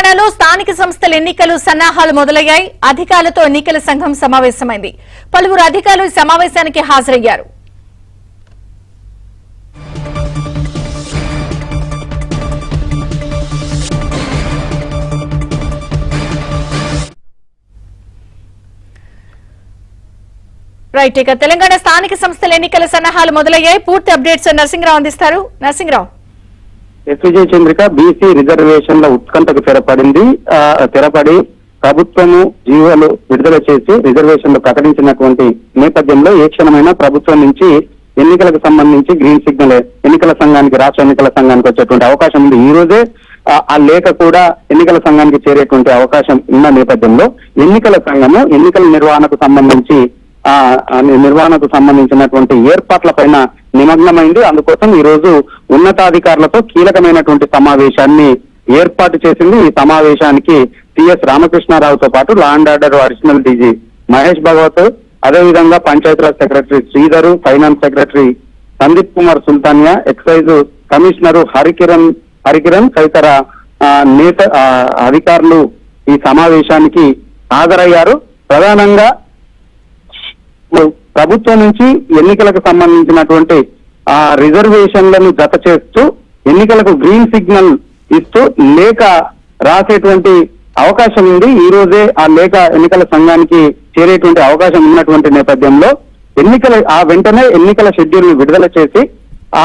తెలంగాణలో స్థానిక సంస్థల ఎన్నికలు సన్నాహాలు మొదలయ్యాయి. అధికారులతో ఎన్నికల సంఘం సమావేశమైంది. పలువురు అధికారులు సమావేశానికి హాజరయ్యారు. రైట్, ఇక తెలంగాణ స్థానిక సంస్థల ఎన్నికల సన్నాహాలు మొదలయ్యాయి. పూర్తి అప్డేట్స్ నరసింహరావు అందిస్తారు. నరసింహరావు. ఎస్విజయ చంద్రిక బీసీ రిజర్వేషన్ల ఉత్కంఠకు తెరపడి ప్రభుత్వము జీవోలు విడుదల చేసి రిజర్వేషన్లు ప్రకటించినటువంటి నేపథ్యంలో ఏ క్షణమైనా ప్రభుత్వం నుంచి ఎన్నికలకు సంబంధించి గ్రీన్ సిగ్నల్ ఎన్నికల సంఘానికి, రాష్ట్ర ఎన్నికల సంఘానికి వచ్చేటువంటి అవకాశం ఉంది. ఈ రోజే ఆ లేఖ కూడా ఎన్నికల సంఘానికి చేరేటువంటి అవకాశం ఉన్న నేపథ్యంలో ఎన్నికల సంఘము ఎన్నికల నిర్వహణకు సంబంధించినటువంటి ఏర్పాట్ల పైన నిమగ్నమైంది. అందుకోసం ఈ రోజు ఉన్నతాధికారులతో కీలకమైనటువంటి సమావేశాన్ని ఏర్పాటు చేసింది. ఈ సమావేశానికి సిఎస్ రామకృష్ణారావుతో పాటు law and order additional DG Mahesh Bhagwat, అదేవిధంగా Panchayati Raj secretary Sridhar, finance secretary Sandeep Kumar Sultania, excise commissioner Harikiran తదితర అధికారులు ఈ సమావేశానికి హాజరయ్యారు. ప్రధానంగా ప్రభుత్వం నుంచి ఎన్నికలకు సంబంధించినటువంటి రిజర్వేషన్లను జత చేస్తూ ఎన్నికలకు గ్రీన్ సిగ్నల్ ఇస్తూ లేఖ రాసేటువంటి అవకాశం ఉంది. ఈ రోజే ఆ లేఖ ఎన్నికల సంఘానికి చేరేటువంటి అవకాశం ఉన్నటువంటి నేపథ్యంలో వెంటనే ఎన్నికల షెడ్యూల్ ని విడుదల చేసి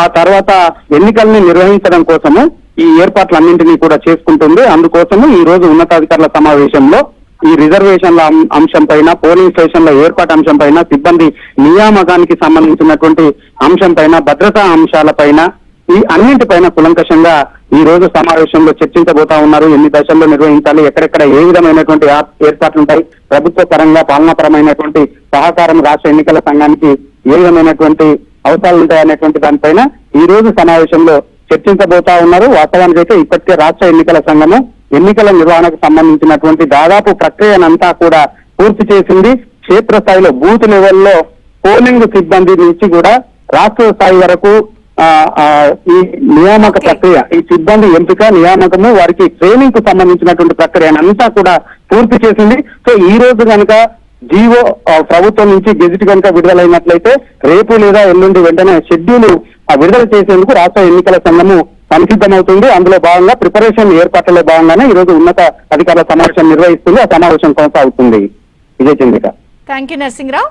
ఆ తర్వాత ఎన్నికల్ని నిర్వహించడం కోసము ఈ ఏర్పాట్లన్నింటినీ కూడా చేసుకుంటుంది. అందుకోసము ఈ రోజు ఉన్నతాధికారుల సమావేశంలో ఈ రిజర్వేషన్ల అంశం పైన, పోలింగ్ స్టేషన్ల ఏర్పాటు అంశం పైన, సిబ్బంది నియామకానికి సంబంధించినటువంటి అంశం పైన, భద్రతా అంశాలపైన, ఈ అన్నింటిపైన కులంకషంగా ఈ రోజు సమావేశంలో చర్చించబోతా ఉన్నారు. ఎన్ని దశల్లో నిర్వహించాలి, ఎక్కడెక్కడ ఏ విధమైనటువంటి ఏర్పాట్లు ఉంటాయి, ప్రభుత్వ పరంగా పాలనాపరమైనటువంటి సహకారం రాష్ట్ర ఎన్నికల సంఘానికి ఏ విధమైనటువంటి అవసరాలు ఉంటాయి అనేటువంటి దానిపైన ఈ రోజు సమావేశంలో చర్చించబోతా ఉన్నారు. వాస్తవానికి అయితే ఇప్పటికే రాష్ట్ర ఎన్నికల సంఘము ఎన్నికల నిర్వహణకు సంబంధించినటువంటి దాదాపు ప్రక్రియనంతా కూడా పూర్తి చేసింది. క్షేత్రస్థాయిలో బూత్ లెవెల్లో పోలింగ్ సిబ్బంది నుంచి కూడా రాష్ట్ర స్థాయి వరకు ఈ నియామక ప్రక్రియ, ఈ సిబ్బంది ఎంపిక, నియామకము, వారికి ట్రైనింగ్ కు సంబంధించినటువంటి ప్రక్రియనంతా కూడా పూర్తి చేసింది. సో ఈ రోజు కనుక జీవో ప్రభుత్వం నుంచి గెజిట్ కనుక విడుదలైనట్లయితే రేపు లేదా ఎల్లుండి వెంటనే షెడ్యూల్ విడుదల చేసేందుకు రాష్ట్ర ఎన్నికల సంఘము సంసిద్ధమవుతుంది. అందులో భాగంగా ప్రిపరేషన్ ఏర్పాట్లలో భాగంగానే ఈ రోజు ఉన్నత అధికారుల సమావేశం నిర్వహిస్తుంది. ఆ సమావేశం కొనసాగుతుంది. విజయ చంద్రిక. Thank you Narasimharao.